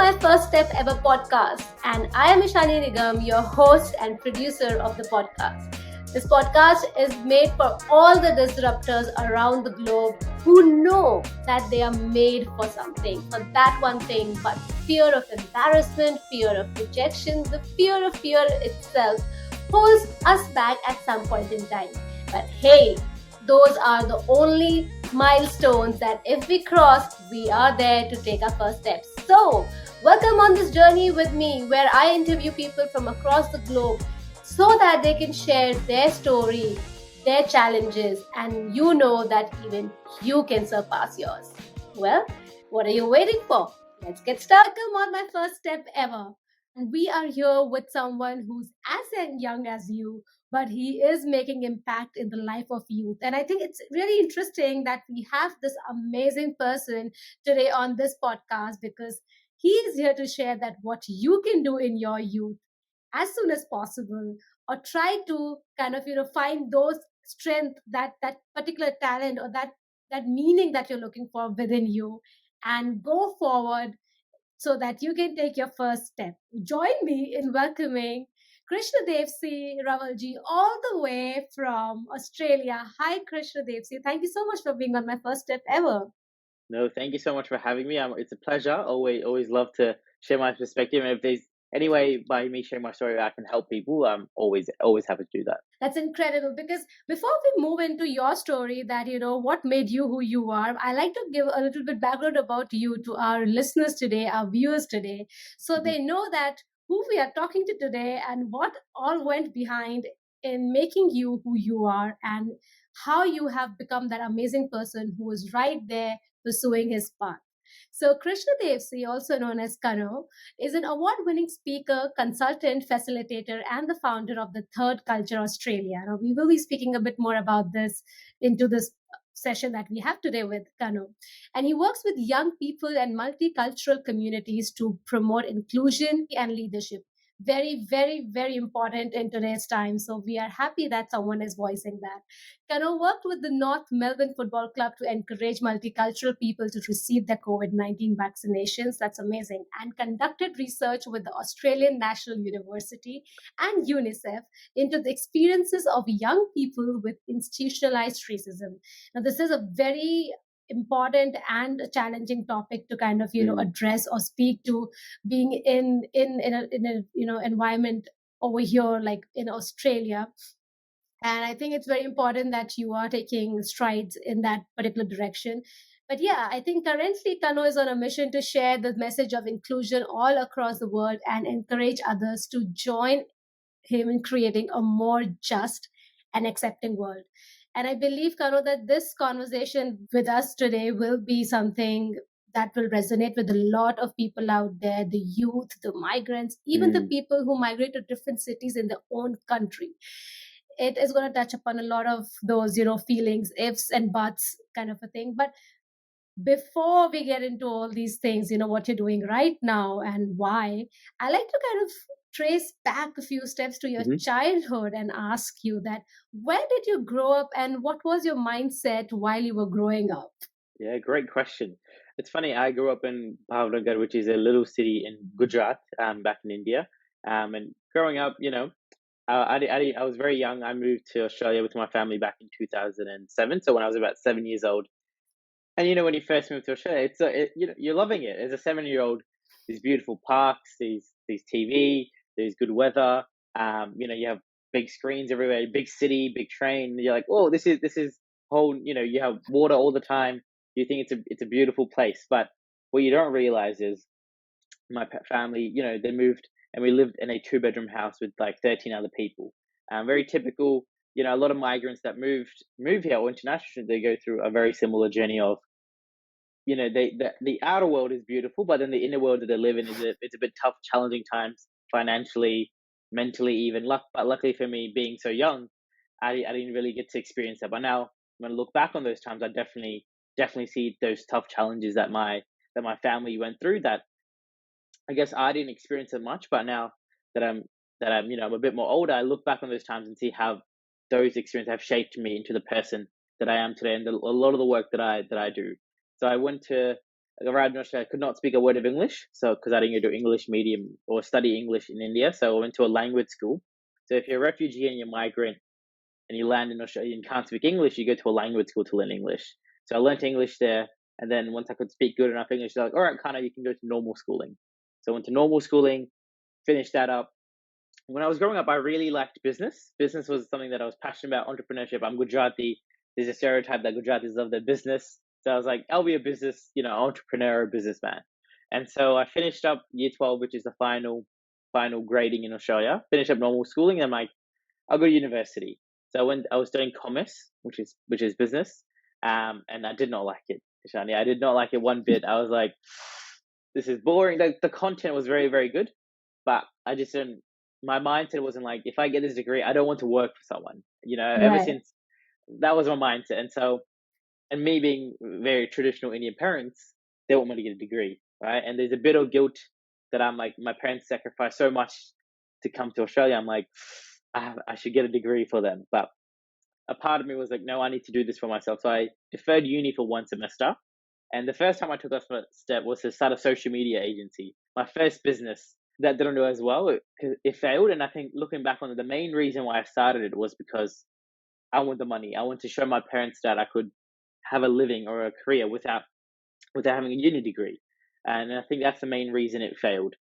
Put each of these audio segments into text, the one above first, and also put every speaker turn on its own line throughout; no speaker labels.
my first step ever podcast, and I am Ishani Nigam, your host and producer of the podcast. This podcast is made for all the disruptors around the globe who know that they are made for something, for that one thing, but fear of embarrassment, fear of rejection, the fear of fear itself holds us back at some point in time. But hey, those are the only milestones that if we cross, we are there to take our first steps. So, welcome on this journey with me where I interview people from across the globe so that they can share their story, their challenges, and you know that even you can surpass yours. Well, what are you waiting for? Let's get started. Welcome on my first step ever. And we are here with someone who's as young as you, but he is making impact in the life of youth. And I think it's really interesting that we have this amazing person today on this podcast because he is here to share that what you can do in your youth as soon as possible, or try to kind of find those strength, that particular talent, or that meaning that you're looking for within you, and go forward so that you can take your first step. Join me in welcoming Krushnadevsinh Ravalji all the way from Australia. Hi, Krushnadevsinh. Thank you so much for being on my first step ever.
No, thank you so much for having me. It's a pleasure. Always love to share my perspective. And if there's any way by me sharing my story I can help people, I'm always happy to do that.
That's incredible because before we move into your story, that what made you who you are, I like to give a little bit background about you to our listeners today, our viewers today, so they know that who we are talking to today and what all went behind in making you who you are, and how you have become that amazing person who is right there pursuing his path. So, Krushnadevsinh, also known as Kano, is an award winning speaker, consultant, facilitator, and the founder of the Third Culture Australia. Now, we will be speaking a bit more about this into this session that we have today with Kano. And he works with young people and multicultural communities to promote inclusion and leadership. Very, very, very important in today's time. So we are happy that someone is voicing that. Kano worked with the North Melbourne Football Club to encourage multicultural people to receive their COVID-19 vaccinations. That's amazing. And conducted research with the Australian National University and UNICEF into the experiences of young people with institutionalized racism. Now, this is a very important and a challenging topic to kind of address or speak to, being in a environment over here like in Australia. And I think it's very important that you are taking strides in that particular direction. But yeah, I think currently Kano is on a mission to share the message of inclusion all across the world and encourage others to join him in creating a more just and accepting world. And I believe, Kano, that this conversation with us today will be something that will resonate with a lot of people out there, the youth, the migrants, even the people who migrate to different cities in their own country. It is going to touch upon a lot of those, feelings, ifs and buts kind of a thing. But before we get into all these things, what you're doing right now and why, I like to kind of trace back a few steps to your childhood and ask you that where did you grow up and what was your mindset while you were growing up?
Yeah, great question. It's funny. I grew up in Bhavnagar, which is a little city in Gujarat, back in India. And growing up, I was very young. I moved to Australia with my family back in 2007. So when I was about 7 years old. And when you first move to Australia, you're loving it. As a 7-year-old, these beautiful parks, these TV, there's good weather. You have big screens everywhere, big city, big train. And you're like, oh, this is whole. You have water all the time. You think it's a beautiful place, but what you don't realize is my family. They moved and we lived in a 2-bedroom house with like 13 other people. Very typical. A lot of migrants that move here or internationally, they go through a very similar journey of, the outer world is beautiful, but then the inner world that they live in it's a bit tough, challenging times financially, mentally, even. But luckily for me, being so young, I didn't really get to experience that. But now, when I look back on those times, I definitely see those tough challenges that my family went through. That I guess I didn't experience it much, but now that I'm I'm a bit more older, I look back on those times and see how those experiences have shaped me into the person that I am today, and a lot of the work that I do. So I went to arrived in Australia, I could not speak a word of English. So, because I didn't go to English medium or study English in India. So, I went to a language school. So, if you're a refugee and you're a migrant and you land in Australia and can't speak English, you go to a language school to learn English. So, I learned English there. And then once I could speak good enough English, they're like, all right, Kano, you can go to normal schooling. So, I went to normal schooling, finished that up. When I was growing up, I really liked business. Business was something that I was passionate about, entrepreneurship. I'm Gujarati. There's a stereotype that Gujaratis love their business. So I was like, I'll be a business, entrepreneur, businessman. And so I finished up year 12, which is the final grading in Australia. Finished up normal schooling, and I'm like, I'll go to university. So I was doing commerce, which is business. And I did not like it, Shani. I did not like it one bit. I was like, this is boring. The content was very, very good, but I just didn't. My mindset wasn't like, if I get this degree, I don't want to work for someone. Ever
Right.
since that was my mindset, and me being very traditional Indian parents, they want me to get a degree, right? And there's a bit of guilt that I'm like, my parents sacrificed so much to come to Australia. I'm like, I should get a degree for them, but a part of me was like, no, I need to do this for myself. So I deferred uni for one semester. And the first time I took that step was to start a social media agency. My first business that didn't do as well. It failed. And I think looking back on it, the main reason why I started it was because I want the money. I want to show my parents that I could have a living or a career without having a uni degree. And I think that's the main reason it failed.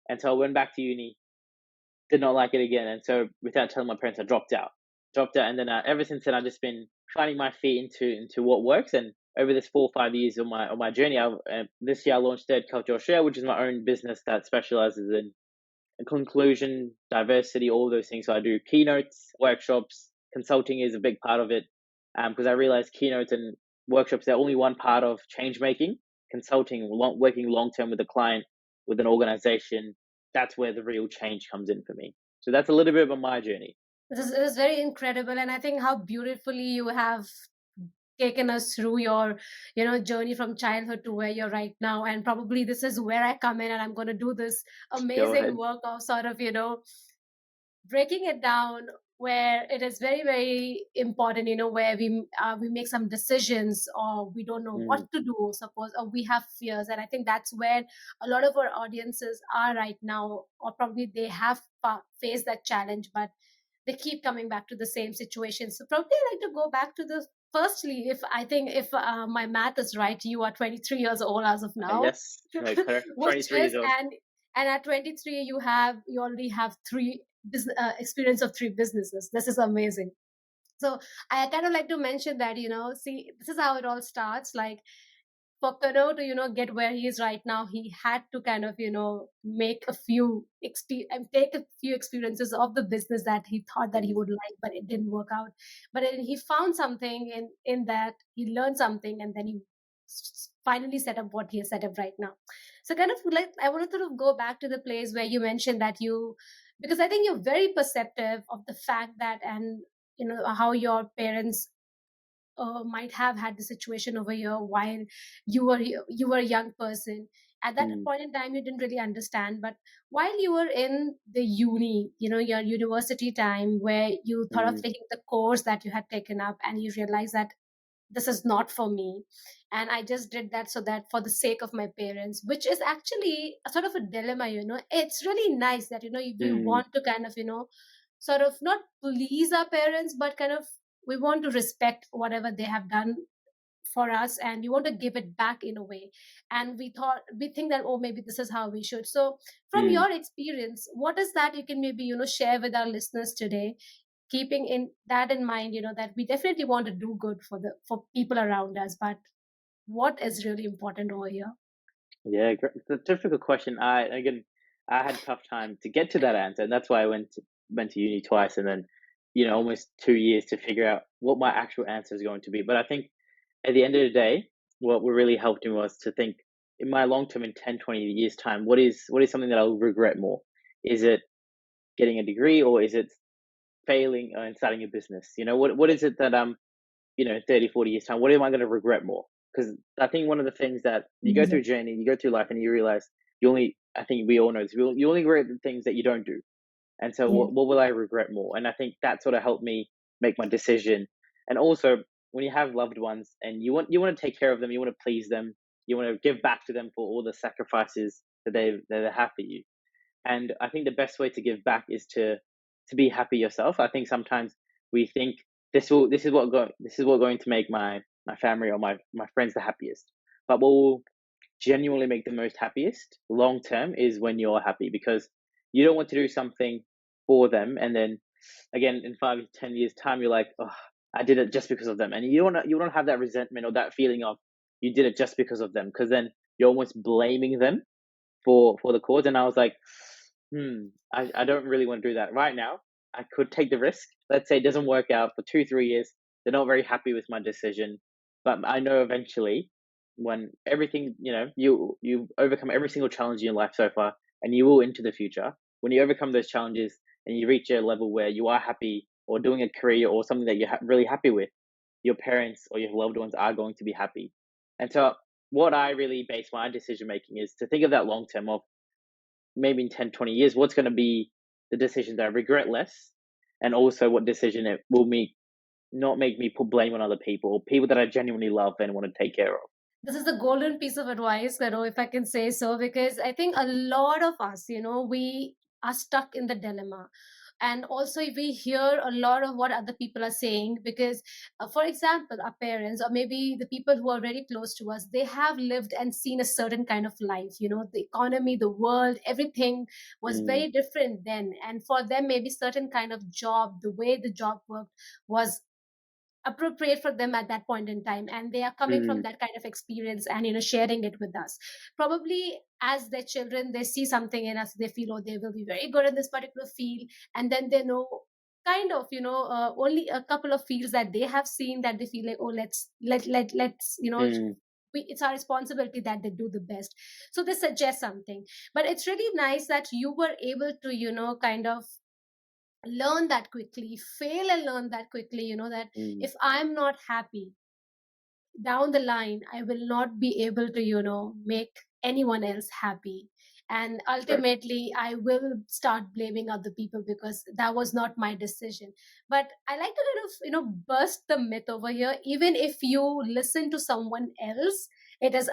And so I went back to uni, did not like it again. And so without telling my parents, I dropped out. And then ever since then, I've just been finding my feet into what works. And over this 4 or 5 years of my journey, this year I launched Third Culture Australia, which is my own business that specializes in conclusion, diversity, all those things. So I do keynotes, workshops, consulting is a big part of it, because I realized keynotes and workshops, they're only one part of change making. Consulting, working long term with a client, with an organization, that's where the real change comes in for me. So that's a little bit of my journey.
This is very incredible, and I think how beautifully you have taken us through your journey from childhood to where you're right now. And probably this is where I come in, and I'm going to do this
Go
amazing
ahead.
work of sort of breaking it down, where it is very very important, where we make some decisions, or we don't know what
Mm,
to do, suppose, or we have fears. And I think that's where a lot of our audiences are right now, or probably they have faced that challenge, but they keep coming back to the same situation. So probably I like to go back to the firstly, if I think, if my math is right, you are 23 years old as of now,
yes, correct.
which
23
is,
years old.
and at 23 you already have three experience of three businesses. This is amazing. So I kind of like to mention that, see, this is how it all starts. Like, for Kano to, get where he is right now, he had to kind of, make a few and take a few experiences of the business that he thought that he
Mm,
would like, but it didn't work out. But then he found something in that, he learned something, and then he finally set up what he has set up right now. So kind of like, I wanted to go back to the place where you mentioned that because I think you're very perceptive of the fact that, and how your parents might have had the situation over here while you were a young person. At that
mm,
point in time, you didn't really understand, but while you were in the uni, your university time, where you thought of
mm,
taking the course that you had taken up, and you realized that this is not for me, and I just did that so that for the sake of my parents, which is actually a sort of a dilemma. It's really nice that we
mm,
want to kind of sort of not please our parents, but kind of we want to respect whatever they have done for us, and we want to give it back in a way. And we think that, oh, maybe this is how we should. So from
mm.
your experience, what is that you can maybe share with our listeners today, keeping in that in mind, that we definitely want to do good for people around us, but what is really important over here?
Yeah, it's a difficult question. I had a tough time to get to that answer, and that's why I went to uni twice, and then almost 2 years to figure out what my actual answer is going to be. But I think at the end of the day, what really helped me was to think in my long term, in 10, 20 years time, what is something that I'll regret more? Is it getting a degree, or is it failing and starting a business? What is it that 30, 40 years time, what am I going to regret more? Because I think one of the things that you go through
Amazing.
a journey, you go through life, and you realize I think we all know this, you only regret the things that you don't do. And so
Yeah.
what will I regret more? And I think that sort of helped me make my decision. And also, when you have loved ones and you want to take care of them, you want to please them, you want to give back to them for all the sacrifices that they have for you. And I think the best way to give back is to be happy yourself. I think sometimes we think this is what going to make my family or my friends the happiest. But what will genuinely make the most happiest long term is when you're happy, because you don't want to do something for them and then again in 5 to 10 years time you're like, oh, I did it just because of them, and you don't have that resentment or that feeling of you did it just because of them, because then you're almost blaming them for the cause. And I was like, I don't really want to do that right now. I could take the risk. Let's say it doesn't work out for 2 3 years. They're not very happy with my decision, but I know eventually, when everything you overcome every single challenge in your life so far, and you will into the future. When you overcome those challenges and you reach a level where you are happy or doing a career or something that you're really happy with, your parents or your loved ones are going to be happy. And so what I really base my decision making is to think of that long term of maybe in 10, 20 years, what's going to be the decisions that I regret less, and also what decision it will not make me put blame on other people or people that I genuinely love and want to take care of.
This is the golden piece of advice, if I can say so, because I think a lot of us, we are stuck in the dilemma. And also, we hear a lot of what other people are saying because, for example, our parents or maybe the people who are very close to us, they have lived and seen a certain kind of life. The economy, the world, everything was
Mm,
very different then. And for them, maybe certain kind of job, the way the job worked was appropriate for them at that point in time, and they are coming from
mm,
that kind of experience and sharing it with us. Probably as their children, they see something in us, they feel, oh, they will be very good in this particular field, and then they know kind of only a couple of fields that they have seen, that they feel like, oh, let's
mm,
it's our responsibility that they do the best. So they suggest something. But it's really nice that you were able to kind of learn that quickly, fail and learn that quickly, that
mm.
if I'm not happy down the line, I will not be able to make anyone else happy. And
Right.
ultimately I will start blaming other people because that was not my decision. But I like to kind of burst the myth over here. Even if you listen to someone else, it is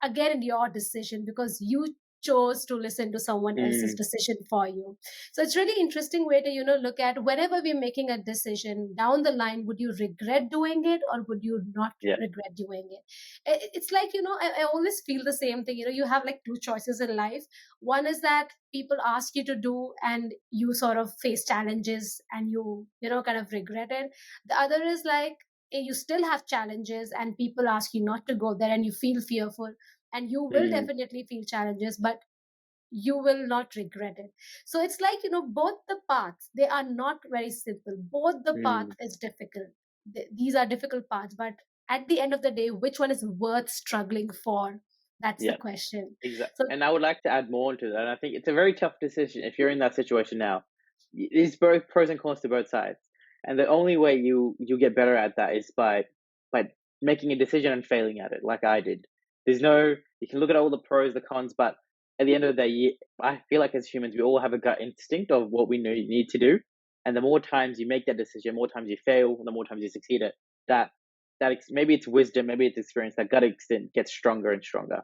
again your decision, because you chose to listen to someone else's
Mm,
decision for you. So it's really interesting way to look at, whenever we're making a decision down the line, would you regret doing it or would you not
yeah.
regret doing it? It's like, I always feel the same thing. You have like two choices in life. One is that people ask you to do and you sort of face challenges and you kind of regret it. The other is like, you still have challenges and people ask you not to go there and you feel fearful, and you will
Mm,
definitely feel challenges, but you will not regret it. So it's like, both the paths, they are not very simple. Both the path
mm.
is difficult. These are difficult paths, but at the end of the day, which one is worth struggling for? That's the
Yeah.
question.
Exactly.
So
And I would like to add more to that. And I think it's a very tough decision if you're in that situation now. There's both pros and cons to both sides. And the only way you get better at that is by making a decision and failing at it, like I did. You can look at all the pros, the cons, but at the end of the day, I feel like as humans, we all have a gut instinct of what we need to do. And the more times you make that decision, more times you fail, the more times you succeed at that. Maybe it's wisdom, maybe it's experience. That gut instinct gets stronger and stronger.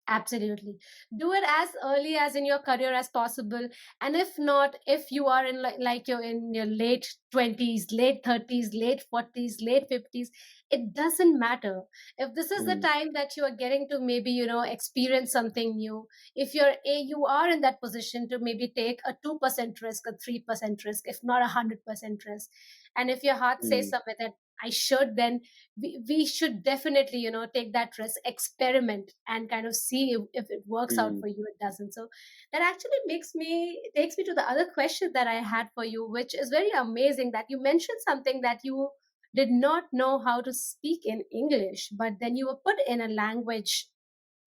absolutely. Do it as early as in your career as possible. And if not, if you are in like you're in your late 20s, late 30s, late 40s, late 50s, it doesn't matter. If this is the
Mm,
time that you are getting to maybe, experience something new, if you are in that position to maybe take a 2% risk, a 3% risk, if not 100% risk. And if your heart says
mm,
something that I should, then we should definitely take that risk, experiment, and kind of see if it works out
mm.
for you, it doesn't. So that actually takes me to the other question that I had for you, which is very amazing, that you mentioned something that you did not know how to speak in English, but then you were put in a language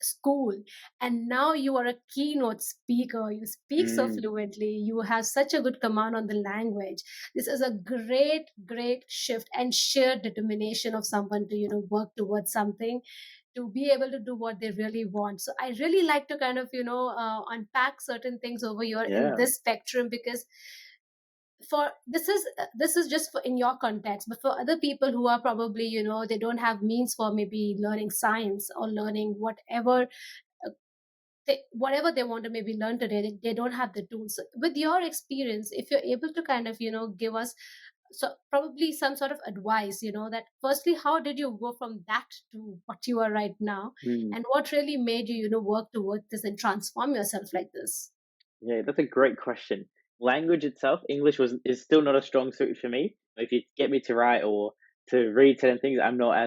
school, and now you are a keynote speaker. You speak so
Mm,
fluently, you have such a good command on the language. This is a great shift and sheer determination of someone to work towards something, to be able to do what they really want. So I really like to kind of unpack certain things over here in
yeah.
this spectrum, because for this is just for in your context, but for other people who are probably, they don't have means for maybe learning science or learning uh, whatever they want to maybe learn today, they don't have the tools. So with your experience, if you're able to kind of, give us so probably some sort of advice, that firstly, how did you go from that to what you are right now,
Mm.
and what really made you, work towards this and transform yourself like this?
Yeah, that's a great question. Language itself, English is still not a strong suit for me. If you get me to write or to read certain things, I'm not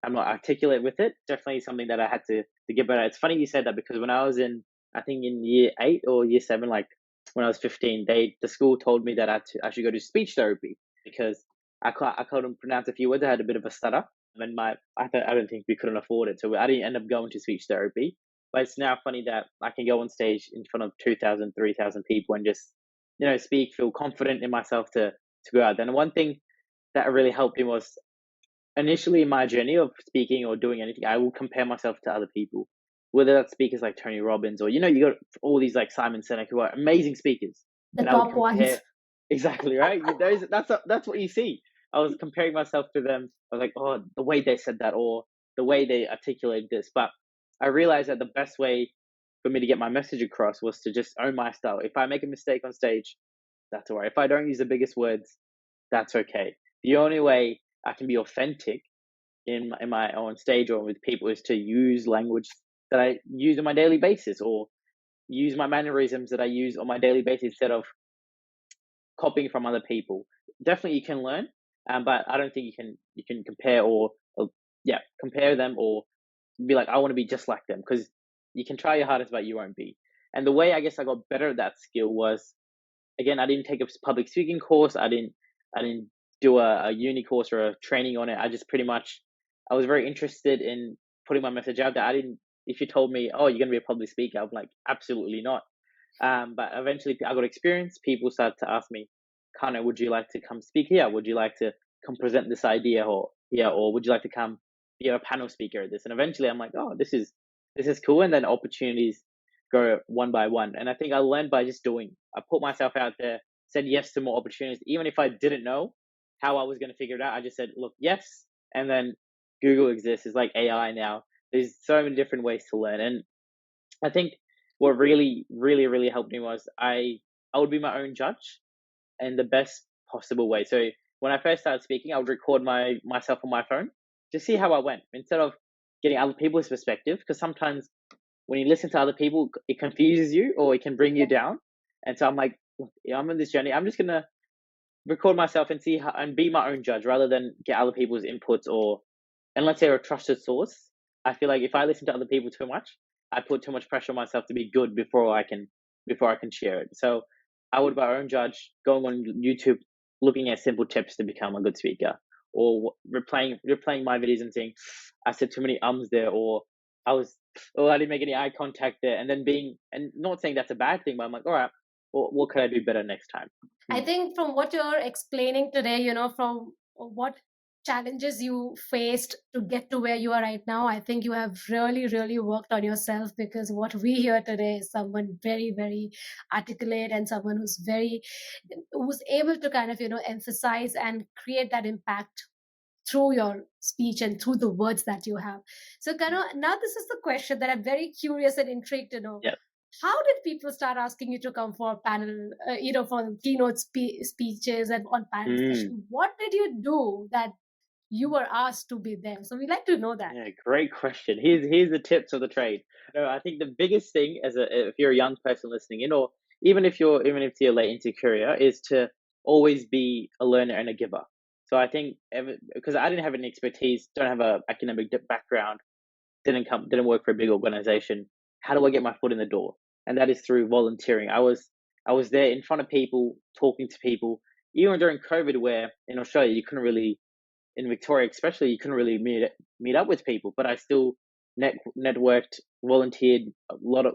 articulate with it. Definitely something that I had to get better. It's funny you said that because when I was in, I think in year 8 or year 7, like when I was 15, the school told me that I should go to speech therapy because I couldn't pronounce a few words. I had a bit of a stutter, and I don't think we couldn't afford it, so I didn't end up going to speech therapy. But it's now funny that I can go on stage in front of 2,000, 3,000 people and just, speak, feel confident in myself to go out there. And one thing that really helped me was initially in my journey of speaking or doing anything, I will compare myself to other people, whether that's speakers like Tony Robbins or, you got all these like Simon Sinek who are amazing speakers.
The
And I would
top ones.
compare exactly right. That's what you see. I was comparing myself to them. I was like, oh, the way they said that or the way they articulated this. But I realized that the best way for me to get my message across was to just own my style. If I make a mistake on stage, that's all right. If I don't use the biggest words, that's okay. The only way I can be authentic in my own stage or with people is to use language that I use on my daily basis or use my mannerisms that I use on my daily basis instead of copying from other people. Definitely, you can learn, but I don't think you can compare or yeah, compare them or be like I want to be just like them because you can try your hardest, but you won't be. And the way I guess I got better at that skill was again I didn't take a public speaking course. I didn't do a uni course or a training on it. I just pretty much I was very interested in putting my message out there. I didn't. If you told me, oh, you're going to be a public speaker, I'm like, absolutely not. But eventually, I got experience. People started to ask me, Kano, would you like to come speak here? Would you like to come present this idea or here, or would you like to come be a panel speaker at this? And eventually, I'm like, oh, this is cool. And then opportunities go one by one. And I think I learned by just doing. I put myself out there, said yes to more opportunities, even if I didn't know how I was going to figure it out. I just said, look, yes, and then Google exists. It's like AI now. There's so many different ways to learn, and I think what really, really, really helped me was I would be my own judge in the best possible way. So when I first started speaking, I would record myself on my phone to see how I went instead of getting other people's perspective. Because sometimes when you listen to other people, it confuses you or it can bring you down. And so I'm like, "Look, yeah, I'm on this journey. I'm just gonna record myself and see how and be my own judge rather than get other people's inputs or unless they're a trusted source. I feel like if I listen to other people too much, I put too much pressure on myself to be good before I can share it. So I would be my own judge, going on YouTube, looking at simple tips to become a good speaker, or replaying my videos and saying I said too many ums there, or I was, or I didn't make any eye contact there, and then being and not saying that's a bad thing, but I'm like, all right, well, what could I do better next time?
I
Mm.
think from what you're explaining today, from what challenges you faced to get to where you are right now, I think you have really, really worked on yourself, because what we hear today is someone very, very articulate and someone who's able to kind of, emphasize and create that impact through your speech and through the words that you have. So, now this is the question that I'm very curious and intrigued to know.
Yeah.
How did people start asking you to come for panel, for keynote speeches and on panel
Mm.
discussion? What did you do that you were asked to be there? So we like to know that.
Yeah, great question. Here's the tips of the trade. No, I think the biggest thing as if you're a young person listening in, or even if you're late into your career, is to always be a learner and a giver. So I think because I didn't have any expertise, don't have a academic background, didn't work for a big organization. How do I get my foot in the door? And that is through volunteering. I was there in front of people, talking to people, even during COVID, where in Australia you couldn't really in Victoria, especially, you couldn't really meet up with people. But I still networked, volunteered a lot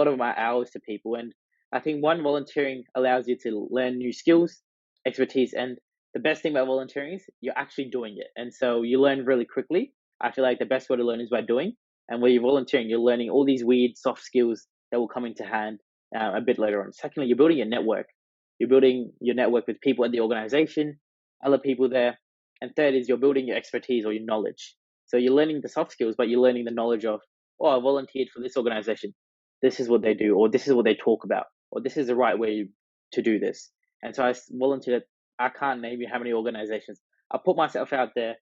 of my hours to people. And I think one volunteering allows you to learn new skills, expertise, and the best thing about volunteering is you're actually doing it, and so you learn really quickly. I feel like the best way to learn is by doing, and when you're volunteering, you're learning all these weird soft skills that will come into hand a bit later on. Secondly, you're building a network. you're building your network with people at the organization, other people there. And third is you're building your expertise or your knowledge. So you're learning the soft skills, but you're learning the knowledge of, oh, I volunteered for this organization. This is what they do, or this is what they talk about, or this is the right way to do this. And so I volunteered. I can't name you how many organizations. I put myself out there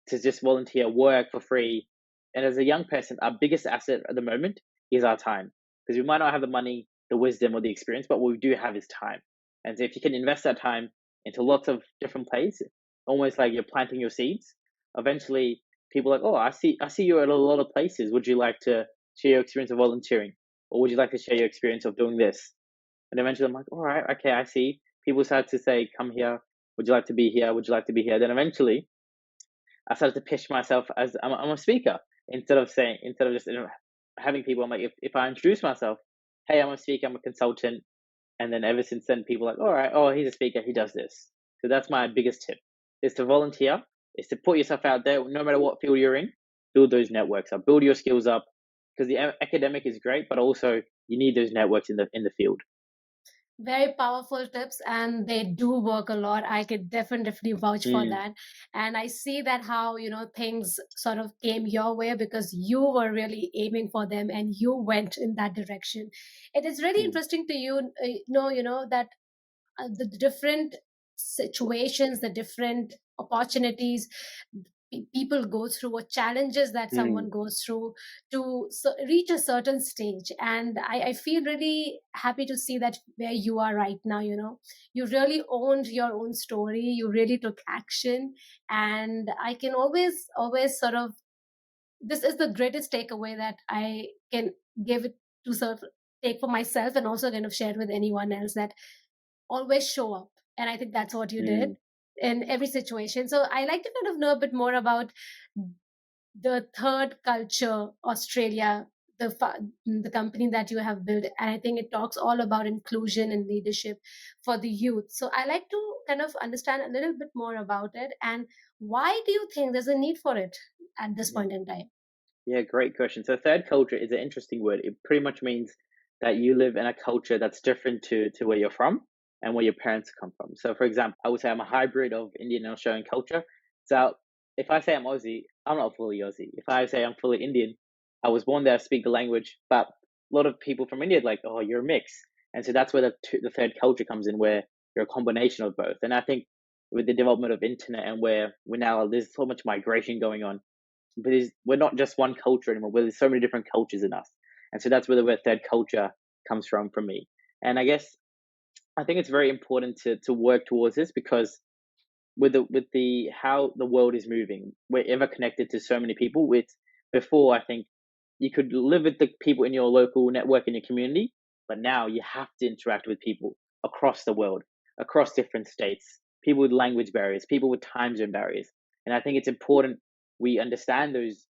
to just volunteer, work for free. And as a young person, our biggest asset at the moment is our time, because we might not have the money, the wisdom, or the experience, but what we do have is time. And so if you can invest that time into lots of different places, almost like you're planting your seeds, eventually people are like, oh, I see you at a lot of places. Would you like to share your experience of volunteering? Or would you like to share your experience of doing this? And eventually I'm like, all right, okay, I see. People start to say, come here. Would you like to be here? Would you like to be here? Then eventually I started to pitch myself as I'm a speaker, instead of just having people. I'm like, if I introduce myself, hey, I'm a speaker, I'm a consultant, and then ever since then, people are like, all right, oh, he's a speaker, he does this. So that's my biggest tip: is to volunteer, is to put yourself out there, no matter what field you're in. Build those networks up, build your skills up, because the academic is great, but also you need those networks in the field.
Very powerful tips, and they do work a lot. I could definitely vouch for
Mm,
that. And I see that how, things sort of came your way because you were really aiming for them and you went in that direction. It is really
mm,
interesting to know that the different situations, the different opportunities people go through, or challenges that
mm,
someone goes through to reach a certain stage. And I feel really happy to see that where you are right now. You really owned your own story, you really took action. And I can always sort of, this is the greatest takeaway that I can give it to sort of take for myself, and also kind of share with anyone else, that always show up. And I think that's what you did
mm.
in every situation. So I like to kind of know a bit more about the third culture Australia, the company that you have built. And I think it talks all about inclusion and leadership for the youth. So I like to kind of understand a little bit more about it, and why do you think there's a need for it at this
Yeah.
point in time?
Yeah, great question. So third culture is an interesting word. It pretty much means that you live in a culture that's different to where you're from and where your parents come from. So for example, I would say I'm a hybrid of Indian and Australian culture. So if I say I'm Aussie, I'm not fully Aussie. If I say I'm fully Indian, I was born there, I speak the language, but a lot of people from India are like, oh, you're a mix. And so that's where the third culture comes in, where you're a combination of both. And I think with the development of internet, and where we're now, there's so much migration going on, but we're not just one culture anymore. There's so many different cultures in us, and so that's where the word third culture comes from for me. And I think it's very important to work towards this, because with the how the world is moving, we're ever connected to so many people. With before, I think you could live with the people in your local network in your community, but now you have to interact with people across the world, across different states, people with language barriers, people with time zone barriers. And I think it's important we understand those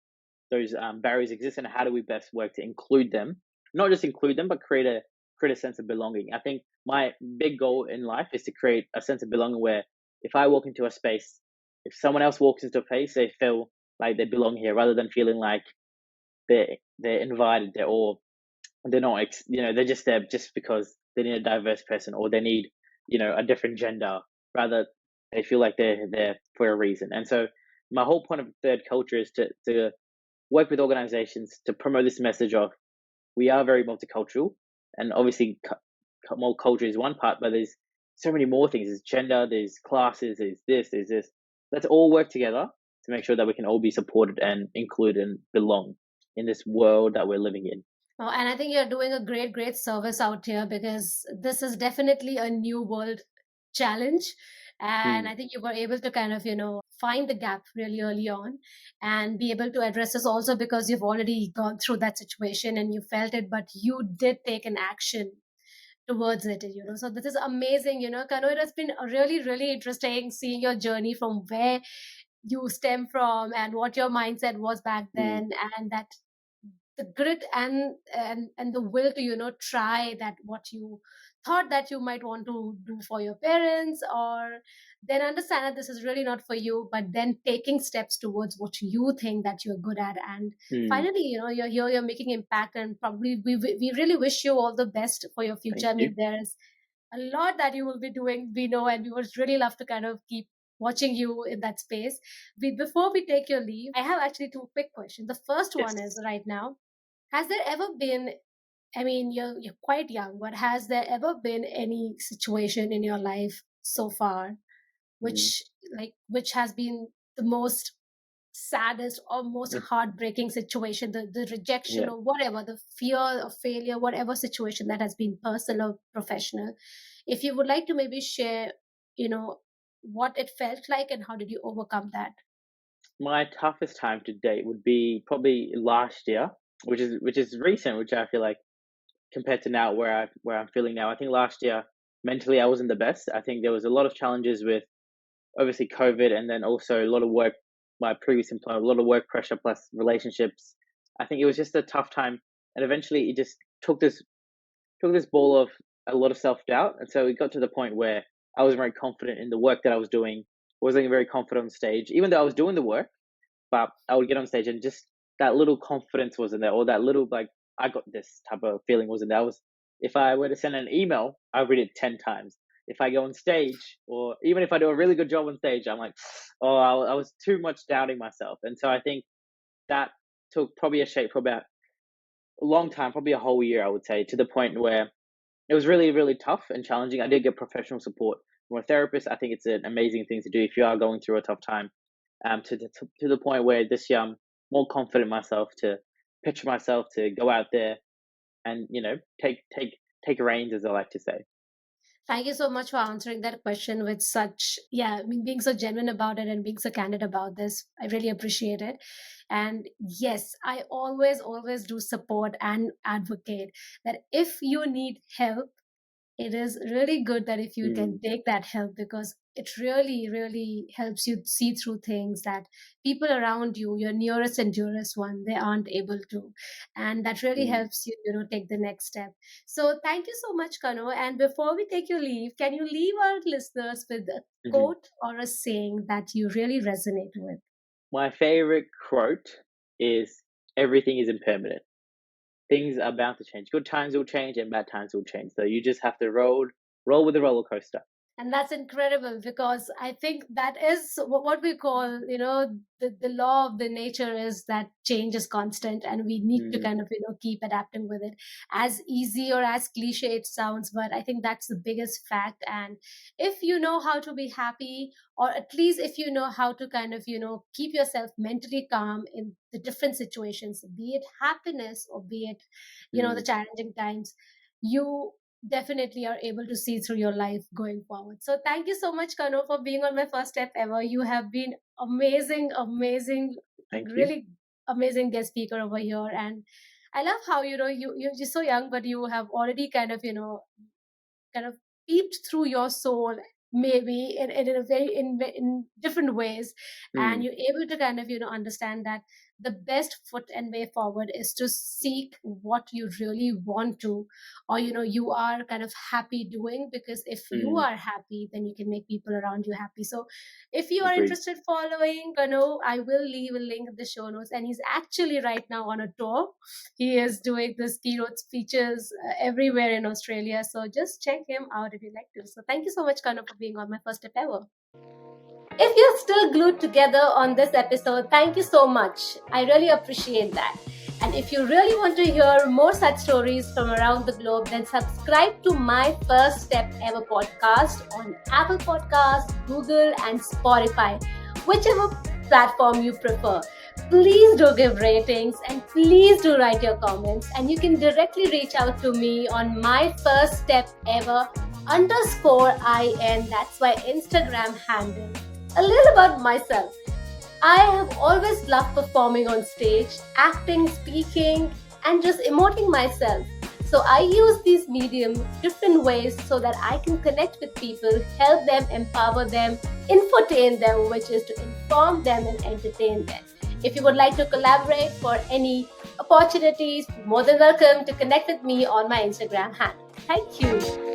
barriers exist, and how do we best work to include them, not just include them, but create a sense of belonging. I think my big goal in life is to create a sense of belonging, where if I walk into a space, if someone else walks into a place, they feel like they belong here, rather than feeling like they're invited there, or they're not they're just there just because they need a diverse person, or they need a different gender. Rather, they feel like they're there for a reason. And so my whole point of third culture is to work with organizations to promote this message of, we are very multicultural. And obviously more culture is one part, but there's so many more things. There's gender, there's classes, there's this. Let's all work together to make sure that we can all be supported and included and belong in this world that we're living in.
Oh, and I think you're doing a great service out here, because this is definitely a new world challenge. And
Mm,
I think you were able to kind of, find the gap really early on and be able to address this, also because you've already gone through that situation and you felt it, but you did take an action towards it. So this is amazing. Kano, it has been a really interesting seeing your journey from where you stem from and what your mindset was back
mm,
then, and that the grit and the will to try that what you thought that you might want to do for your parents, or then understand that this is really not for you, but then taking steps towards what you think that you're good at. And
mm.
finally, you're here, you're making impact, and probably we really wish you all the best for your
Thank
future. I
you.
mean, there's a lot that you will be doing, we know, and we would really love to kind of keep watching you in that space. Before we take your leave, I have actually two quick questions. The first one is
Yes.
right now, has there ever been, I mean, you're quite young, but has there ever been any situation in your life so far
Mm.
which has been the most saddest or most heartbreaking situation, the rejection
Yeah.
or whatever, the fear of failure, whatever situation that has been personal or professional? If you would like to maybe share, you know, what it felt like and how did you overcome that?
My toughest time to date would be probably last year, which is recent, which I feel like compared to now where I'm feeling now. I think last year mentally I wasn't the best. I think there was a lot of challenges with obviously COVID and then also a lot of work, my previous employer, a lot of work pressure plus relationships. I think it was just a tough time, and eventually it just took this ball of a lot of self doubt, and so it got to the point where I wasn't very confident in the work that I was doing. Wasn't very confident on stage, even though I was doing the work. But I would get on stage and just that little confidence wasn't there, or that little like I got this type of feeling wasn't there. I was If I were to send an email, I read it 10 times. If I go on stage, or even if I do a really good job on stage, I'm like, oh, I was too much doubting myself, and so I think that took probably a shape for about a long time, probably a whole year, I would say, to the point where it was really, really tough and challenging. I did get professional support from a therapist. I think it's an amazing thing to do if you are going through a tough time. To the point where this year I'm more confident in myself to picture myself to go out there and take reins, as I like to say.
Thank you so much for answering that question with such, yeah, I mean, being so genuine about it and being so candid about this. I really appreciate it. And yes, I always, always do support and advocate that if you need help, it is really good that if you can
Mm,
take that help, because it really really helps you see through things that people around you, your nearest and dearest one, they aren't able to, and that really
mm,
helps you, take the next step. So thank you so much, Kano, and before we take your leave, can you leave our listeners with a
mhm.
quote or a saying that you really resonate with?
My favorite quote is everything is impermanent. Things are bound to change. Good times will change and bad times will change. So you just have to roll with the roller coaster.
And that's incredible, because I think that is what we call, the law of the nature is that change is constant and we need to
Mm,
kind of, keep adapting with it. As easy or as cliche it sounds, but I think that's the biggest fact. And if you know how to be happy, or at least if you know how to kind of, keep yourself mentally calm in the different situations, be it happiness or be it, the
mm.
challenging times, you definitely are able to see through your life going forward. So thank you so much, Kano, for being on my first step ever. You have been amazing, amazing,
Thank you.
really amazing guest speaker over here. And I love how, you're just so young, but you have already kind of peeped through your soul, maybe in a very in different ways, and
Mm,
you're able to kind of understand that the best foot and way forward is to seek what you really want to, or you are kind of happy doing, because if you
mm.
are happy, then you can make people around you happy. So if you are
Agreed.
interested following Kano, I will leave a link in the show notes, and he's actually right now on a tour. He is doing this keynote speeches everywhere in Australia. So just check him out if you like to. So thank you so much, Kano, for being on my first step ever. If you're still glued together on this episode, thank you so much. I really appreciate that. And if you really want to hear more such stories from around the globe, then subscribe to my First Step Ever podcast on Apple Podcasts, Google, and Spotify, whichever platform you prefer. Please do give ratings and please do write your comments. And you can directly reach out to me on my First Step Ever _IN. That's my Instagram handle. A little about myself. I have always loved performing on stage, acting, speaking, and just emoting myself. So I use these mediums different ways so that I can connect with people, help them, empower them, infotain them, which is to inform them and entertain them. If you would like to collaborate for any opportunities, more than welcome to connect with me on my Instagram handle. Thank you.